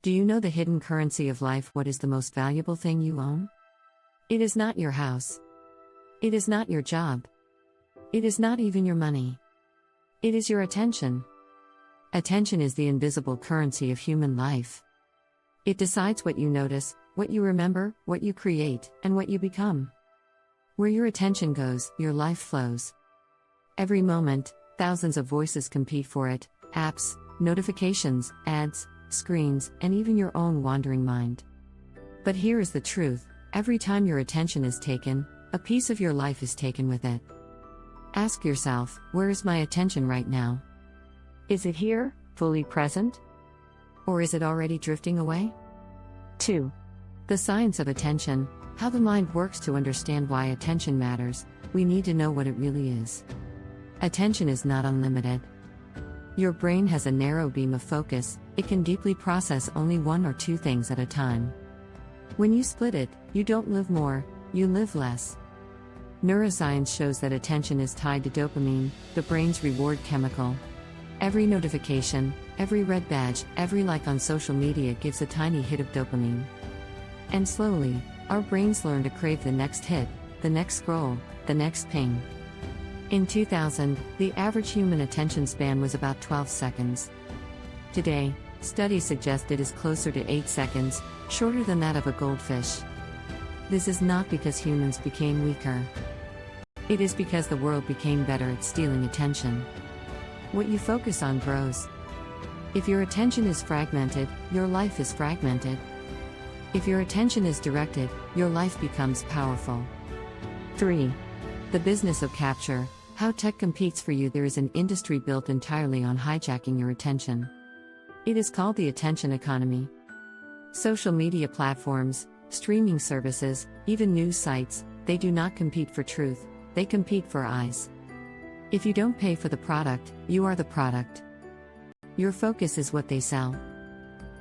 Do you know the hidden currency of life? What is the most valuable thing you own? It is not your house. It is not your job. It is not even your money. It is your attention. Attention is the invisible currency of human life. It decides what you notice, what you remember, what you create, and what you become. Where your attention goes, your life flows. Every moment, thousands of voices compete for it: apps, notifications, ads, screens, and even your own wandering mind. But here is the truth: every time your attention is taken, a piece of your life is taken with it. Ask yourself, where is my attention right now? Is it here, fully present? Or is it already drifting away? 2. The science of attention: how the mind works. To understand why attention matters, we need to know what it really is. Attention is not unlimited. Your brain has a narrow beam of focus. It can deeply process only one or two things at a time. When you split it, you don't live more, you live less. Neuroscience shows that attention is tied to dopamine, the brain's reward chemical. Every notification, every red badge, every like on social media gives a tiny hit of dopamine. And slowly, our brains learn to crave the next hit, the next scroll, the next ping. In 2000, the average human attention span was about 12 seconds. Today, studies suggest it is closer to 8 seconds, shorter than that of a goldfish. This is not because humans became weaker. It is because the world became better at stealing attention. What you focus on grows. If your attention is fragmented, your life is fragmented. If your attention is directed, your life becomes powerful. 3. The business of capture: how tech competes for you. There is an industry built entirely on hijacking your attention. It is called the attention economy. Social media platforms, streaming services, even news sites, they do not compete for truth, they compete for eyes. If you don't pay for the product, you are the product. Your focus is what they sell.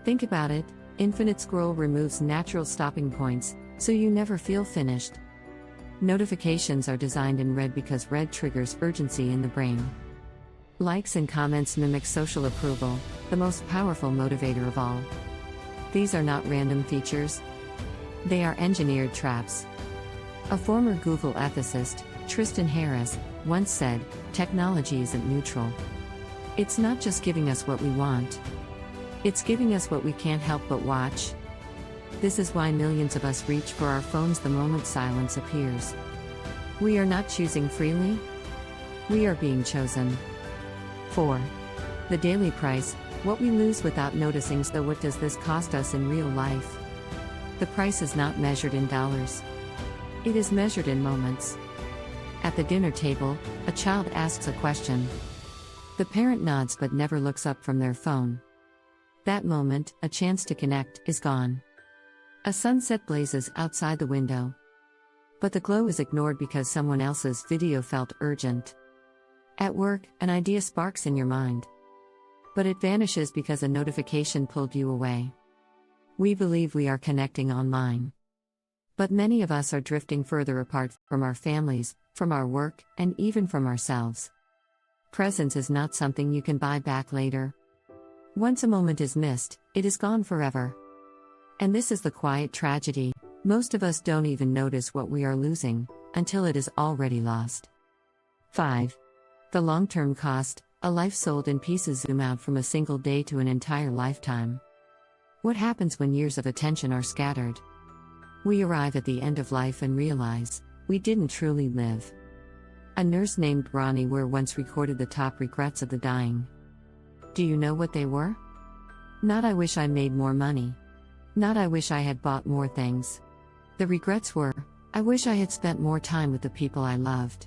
Think about it: infinite scroll removes natural stopping points, so you never feel finished. Notifications are designed in red because red triggers urgency in the brain. Likes and comments mimic social approval, the most powerful motivator of all. These are not random features. They are engineered traps. A former Google ethicist, Tristan Harris, once said, "Technology isn't neutral. It's not just giving us what we want. It's giving us what we can't help but watch." This is why millions of us reach for our phones the moment silence appears. We are not choosing freely. We are being chosen. 4. The daily price: what we lose without noticing. So what does this cost us in real life? The price is not measured in dollars. It is measured in moments. At the dinner table, a child asks a question. The parent nods but never looks up from their phone. That moment, a chance to connect, is gone. A sunset blazes outside the window. But the glow is ignored because someone else's video felt urgent. At work, an idea sparks in your mind. But it vanishes because a notification pulled you away. We believe we are connecting online. But many of us are drifting further apart from our families, from our work, and even from ourselves. Presence is not something you can buy back later. Once a moment is missed, it is gone forever. And this is the quiet tragedy: most of us don't even notice what we are losing, until it is already lost. 5. The long-term cost: a life sold in pieces. Zoom out from a single day to an entire lifetime. What happens when years of attention are scattered? We arrive at the end of life and realize, we didn't truly live. A nurse named Ronnie Ware once recorded the top regrets of the dying. Do you know what they were? Not "I wish I made more money." Not "I wish I had bought more things." The regrets were, "I wish I had spent more time with the people I loved.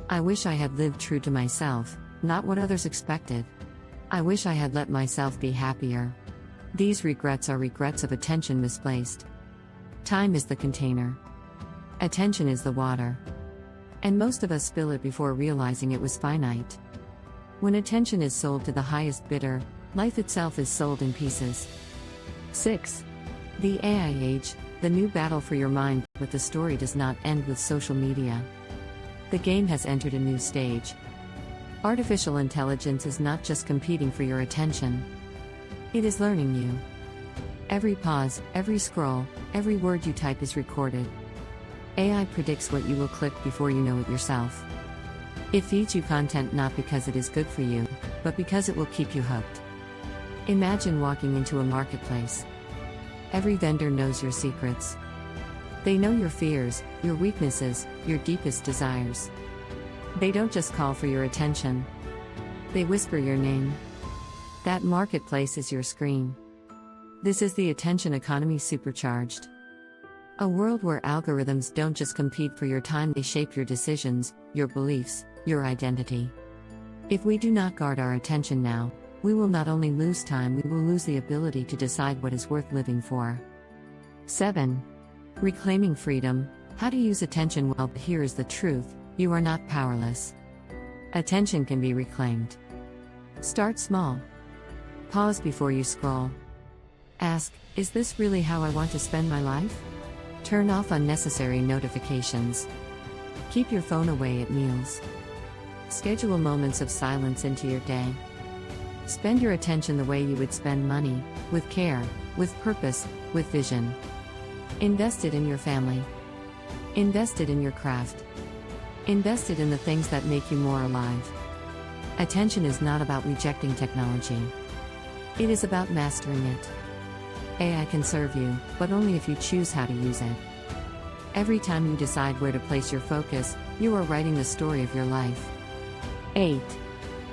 I wish I had lived true to myself, not what others expected. I wish I had let myself be happier." These regrets are regrets of attention misplaced. Time is the container. Attention is the water. And most of us spill it before realizing it was finite. When attention is sold to the highest bidder, life itself is sold in pieces. 6. The AI age: the new battle for your mind. But the story does not end with social media. The game has entered a new stage. Artificial intelligence is not just competing for your attention. It is learning you. Every pause, every scroll, every word you type is recorded. AI predicts what you will click before you know it yourself. It feeds you content not because it is good for you, but because it will keep you hooked. Imagine walking into a marketplace. Every vendor knows your secrets. They know your fears, your weaknesses, your deepest desires. They don't just call for your attention. They whisper your name. That marketplace is your screen. This is the attention economy supercharged. A world where algorithms don't just compete for your time, they shape your decisions, your beliefs, your identity. If we do not guard our attention now, we will not only lose time, we will lose the ability to decide what is worth living for. 7. Reclaiming freedom. How to use attention well. Here is the truth: you are not powerless. Attention can be reclaimed. Start small. Pause before you scroll. Ask, is this really how I want to spend my life? Turn off unnecessary notifications. Keep your phone away at meals. Schedule moments of silence into your day. Spend your attention the way you would spend money, with care, with purpose, with vision. Invest it in your family. Invest it in your craft. Invest it in the things that make you more alive. Attention is not about rejecting technology. It is about mastering it. AI can serve you, but only if you choose how to use it. Every time you decide where to place your focus, you are writing the story of your life. 8.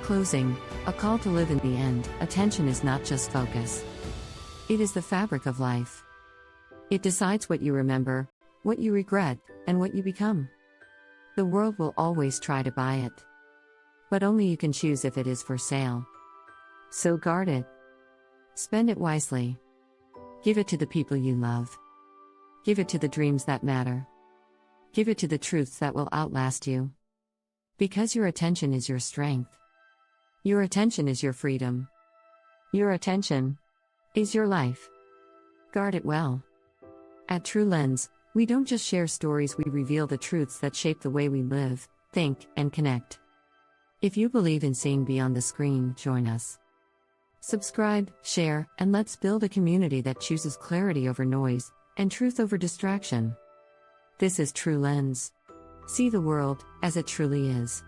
Closing. A call to live. In the end, attention is not just focus. It is the fabric of life. It decides what you remember, what you regret, and what you become. The world will always try to buy it. But only you can choose if it is for sale. So guard it. Spend it wisely. Give it to the people you love. Give it to the dreams that matter. Give it to the truths that will outlast you. Because your attention is your strength. Your attention is your freedom. Your attention is your life. Guard it well. At TrueLens, we don't just share stories, we reveal the truths that shape the way we live, think, and connect. If you believe in seeing beyond the screen, join us. Subscribe, share, and let's build a community that chooses clarity over noise, and truth over distraction. This is TrueLens. See the world as it truly is.